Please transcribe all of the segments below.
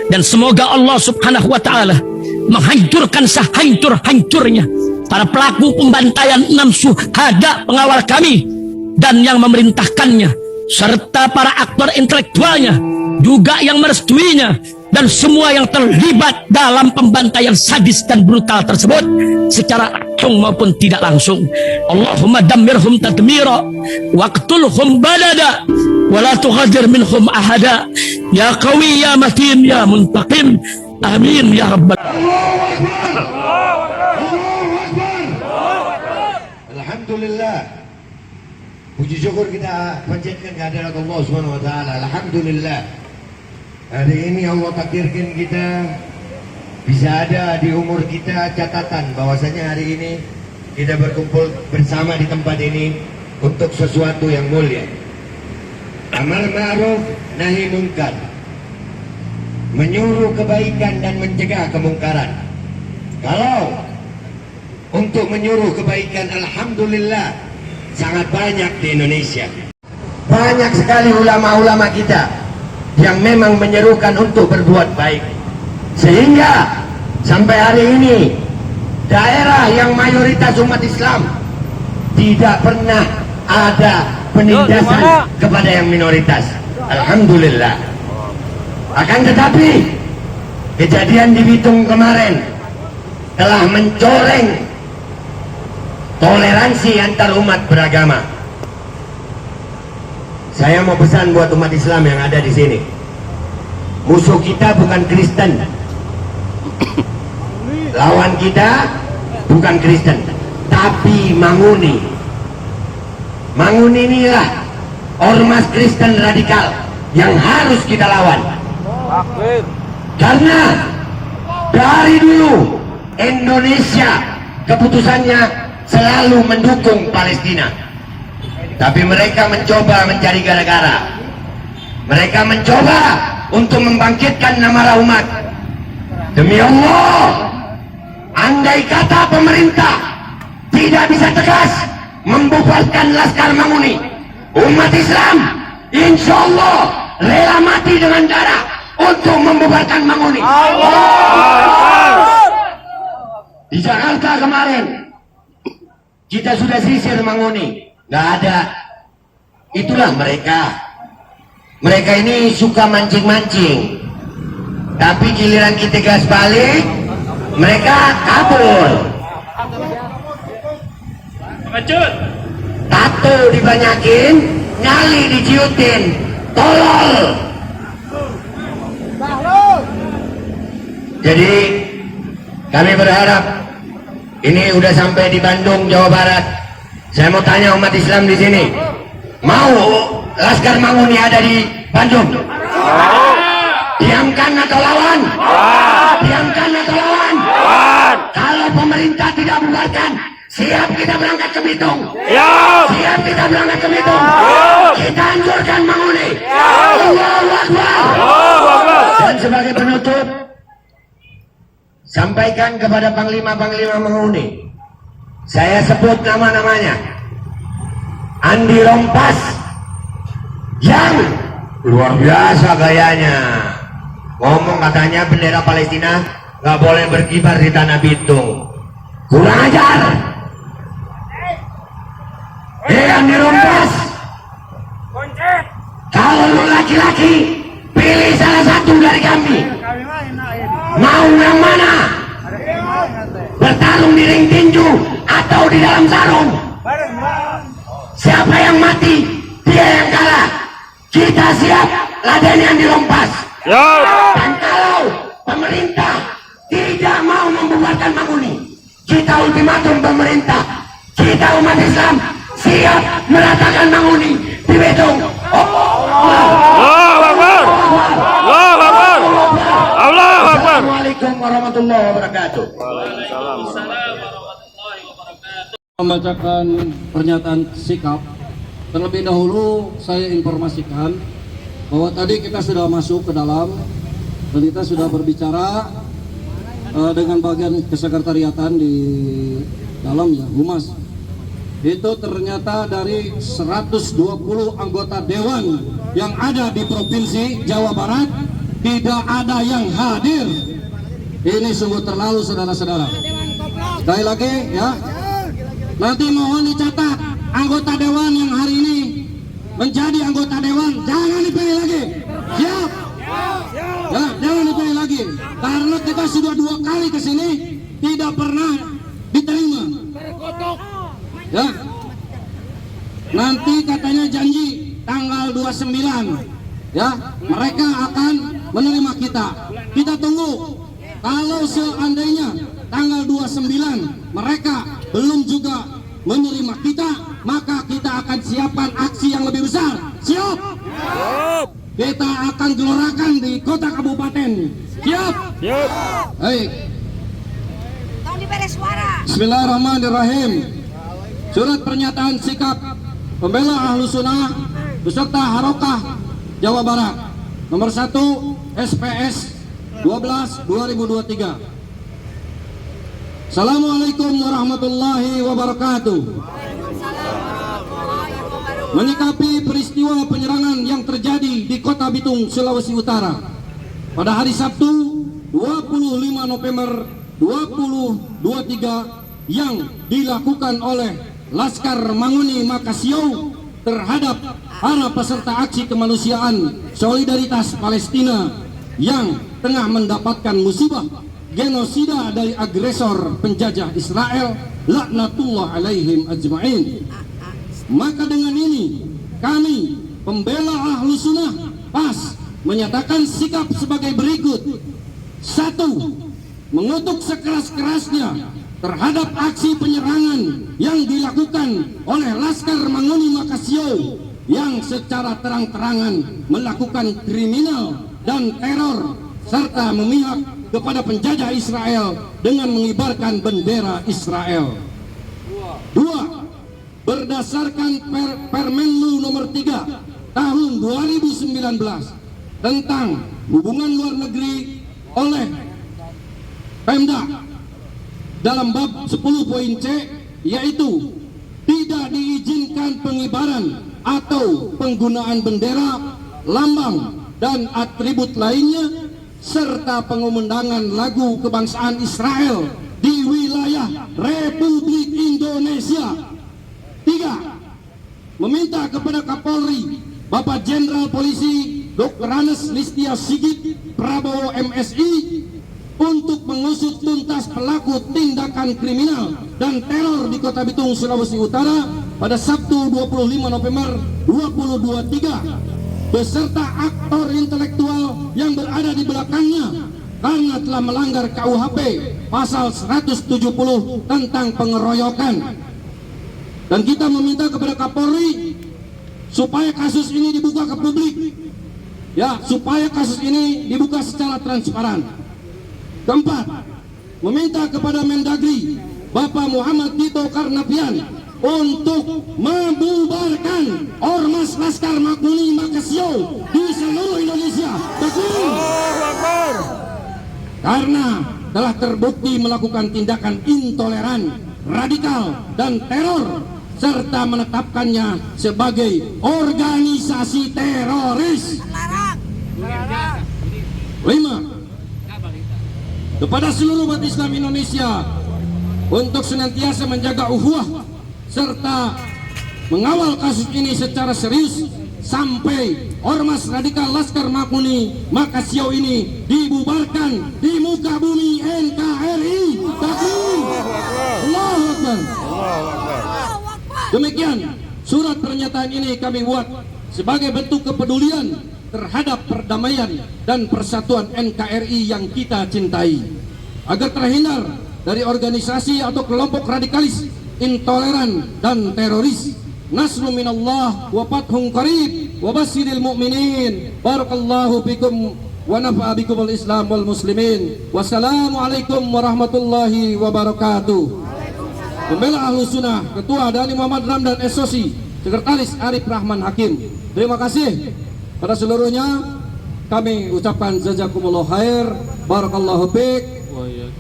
Dan semoga Allah subhanahu wa ta'ala menghancurkan sehancur-hancurnya para pelaku pembantaian 6 syuhada pengawal kami dan yang memerintahkannya, serta para aktor intelektualnya juga yang merestuinya, dan semua yang terlibat dalam pembantaian sadis dan brutal tersebut secara langsung maupun tidak langsung. Allahumma dammirhum tadmira waqtulhum balada wala tughadir minhum ahada ya qawi ya matin ya muntaqim amin ya rabbal. Alhamdulillah, puji syukur kita panjatkan kehadirat Allah Subhanahu wa taala. Alhamdulillah, hari ini Allah takdirkan kita bisa ada di umur kita catatan bahwasanya hari ini kita berkumpul bersama di tempat ini untuk sesuatu yang mulia. Amar ma'ruf nahi munkar, menyuruh kebaikan dan mencegah kemungkaran. Kalau untuk menyuruh kebaikan, alhamdulillah sangat banyak di Indonesia. Banyak sekali ulama-ulama kita yang memang menyerukan untuk berbuat baik, sehingga sampai hari ini daerah yang mayoritas umat Islam tidak pernah ada penindasan kepada yang minoritas. Alhamdulillah. Akan tetapi kejadian di Bitung kemarin telah mencoreng toleransi antar umat beragama. Saya mau pesan buat umat Islam yang ada di sini. Musuh kita bukan Kristen. Lawan kita bukan Kristen, tapi Manguni. Manguni inilah ormas Kristen radikal yang harus kita lawan. Karena dari dulu Indonesia keputusannya selalu mendukung Palestina, tapi mereka mencoba mencari gara-gara. Mereka mencoba untuk membangkitkan nama umat. Demi Allah, andai kata pemerintah tidak bisa tegas membubarkan Laskar Manguni, umat Islam insya Allah rela mati dengan darah untuk membubarkan Manguni. Di Jakarta kemarin kita sudah sisir Manguni, nggak ada. Itulah mereka. Mereka ini suka mancing-mancing, tapi giliran kita gas balik, mereka kabur. Tato dibanyakin, nyali diciutin, tolol. Jadi kami berharap, ini udah sampai di Bandung, Jawa Barat. Saya mau tanya umat Islam di sini, mau Laskar Manguni ada di Bandung? Diamkan atau lawan? Diamkan atau lawan? Kalau pemerintah tidak bubarkan, siap kita berangkat ke Bitung. Siap kita berangkat ke Bitung. Kita hancurkan Manguni. Allahu Akbar. Dan sebagai penutup, sampaikan kepada Panglima-Panglima Manguni, saya sebut nama-namanya. Andi Rompas yang luar biasa gayanya, ngomong katanya bendera Palestina nggak boleh berkibar di tanah Bitung. Kurang ajar. Andi Rompas, kalau lu laki-laki, pilih salah satu dari kami. Mau yang mana? Bertarung di ring tinju atau di dalam sarung? Siapa yang mati, dia yang kalah. Kita siap ladeni Andi Rompas. Dan kalau pemerintah tidak mau membubarkan Manguni, kita ultimatum pemerintah, kita umat Islam siap meratakan Manguni di Bitung. Assalamualaikum warahmatullahi wabarakatuh. Membacakan pernyataan sikap. Terlebih dahulu saya informasikan bahwa tadi kita sudah masuk ke dalam dan kita sudah berbicara dengan bagian kesekretariatan di dalam ya, Humas. Itu ternyata dari 120 anggota dewan yang ada di Provinsi Jawa Barat, tidak ada yang hadir. Ini sungguh terlalu, saudara-saudara. Sekali lagi ya, nanti mohon dicatat anggota dewan yang hari ini menjadi anggota dewan jangan dipilih lagi. Siap? Ya, jangan dipilih lagi. Karena kita sudah 2 kali ke sini tidak pernah diterima. Ya. Nanti katanya janji tanggal 29 ya, mereka akan menerima kita. Kita tunggu. Kalau seandainya tanggal 29 mereka belum juga menerima kita, maka kita akan siapkan aksi yang lebih besar. Siap? Kita akan gelorakan di kota kabupaten. Siap? Siap. Baik. Bismillahirrahmanirrahim. Surat pernyataan sikap pembela Ahlus Sunnah beserta Harokah Jawa Barat nomor 1 SPS 12/2023. Assalamualaikum warahmatullahi wabarakatuh. Menyikapi peristiwa penyerangan yang terjadi di Kota Bitung, Sulawesi Utara pada hari Sabtu 25 November 2023 yang dilakukan oleh Laskar Manguni Makassio terhadap para peserta aksi kemanusiaan solidaritas Palestina yang tengah mendapatkan musibah genosida dari agresor penjajah Israel, laknatullah alaihim ajma'in. Maka dengan ini kami pembela Ahlus Sunnah PAS menyatakan sikap sebagai berikut. 1. Mengutuk sekeras-kerasnya terhadap aksi penyerangan yang dilakukan oleh Laskar Manguni Makassio yang secara terang-terangan melakukan kriminal dan teror serta memihak kepada penjajah Israel dengan mengibarkan bendera Israel. 2. Berdasarkan Permenlu nomor 3 tahun 2019 tentang hubungan luar negeri oleh Pemda dalam bab 10 poin C, yaitu tidak diizinkan pengibaran atau penggunaan bendera, lambang dan atribut lainnya serta pengumendangan lagu kebangsaan Israel di wilayah Republik Indonesia. 3. Meminta kepada Kapolri Bapak Jenderal Polisi Dr. Anes Listia Sigit Prabowo MSI untuk mengusut tuntas pelaku tindakan kriminal dan teror di Kota Bitung, Sulawesi Utara pada Sabtu 25 November 2023 beserta aktor intelektual yang berada di belakangnya karena telah melanggar KUHP pasal 170 tentang pengeroyokan. Dan kita meminta kepada Kapolri supaya kasus ini dibuka ke publik, ya, supaya kasus ini dibuka secara transparan. 4. Meminta kepada Mendagri Bapak Muhammad Tito Karnavian untuk membubarkan Ormas Laskar Manguni Makassio di seluruh Indonesia. Betul. Karena telah terbukti melakukan tindakan intoleran, radikal dan teror serta menetapkannya sebagai organisasi teroris. 5. Kepada seluruh umat Islam Indonesia untuk senantiasa menjaga ukhuwah serta mengawal kasus ini secara serius sampai Ormas Radikal Laskar Manguni Makassio ini dibubarkan di muka bumi NKRI. Takbir. Allahu Akbar. Demikian surat pernyataan ini kami buat sebagai bentuk kepedulian terhadap perdamaian dan persatuan NKRI yang kita cintai, agar terhindar dari organisasi atau kelompok radikalis, intoleran dan teroris. Nasrun minallah wa fathun qarib wa basyiril mu'minin. Barakallahu bikum wa nafa'a bikumul Islam wal muslimin. Wassalamualaikum warahmatullahi wabarakatuh. Pembela Ahlus Sunnah, Ketua Dani Muhammad Ramdan SOC, Sekretaris Arif Rahman Hakim. Terima kasih pada seluruhnya. Kami ucapkan jazakumullah khair, barakallahu fiik.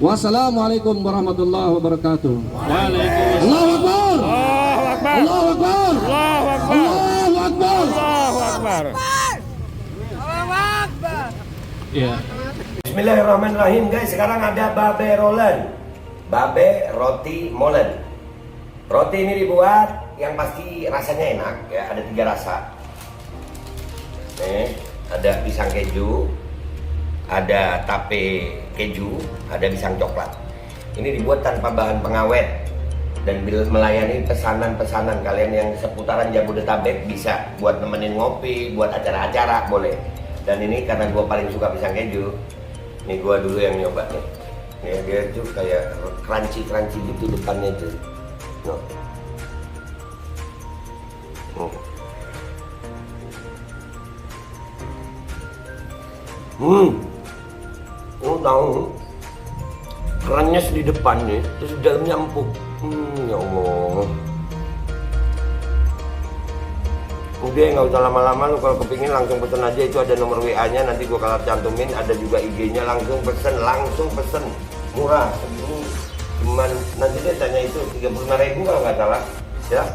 Wassalamualaikum warahmatullahi wabarakatuh. Waalaikumsalam. Allahu Akbar. Allahu Akbar. Allahu Akbar. Allahu Akbar. Allahu Akbar. Allahu Akbar. Ya. Bismillahirrahmanirrahim guys, sekarang ada babe rolen, babe roti molen. Roti ini dibuat yang pasti rasanya enak ya, ada 3 rasa. Nih, ada pisang keju, ada tape keju, ada pisang coklat. Ini dibuat tanpa bahan pengawet dan melayani pesanan-pesanan kalian yang seputaran Jabodetabek, bisa buat nemenin ngopi, buat acara-acara boleh. Dan ini karena gue paling suka pisang keju, nih gue dulu yang nyoba nih. Nih dia tuh kayak crunchy gitu depannya tuh. Lo tahu kerannya di depan nih, terus di dalamnya empuk. Ya Allah. Udah nggak usah lama-lama, lu kalau kepingin langsung pesen aja, itu ada nomor WA-nya, nanti gua kalau cantumin, ada juga IG-nya, langsung pesen, murah segini, cuman nanti dia tanya itu 35.000 kalau nggak salah, ya.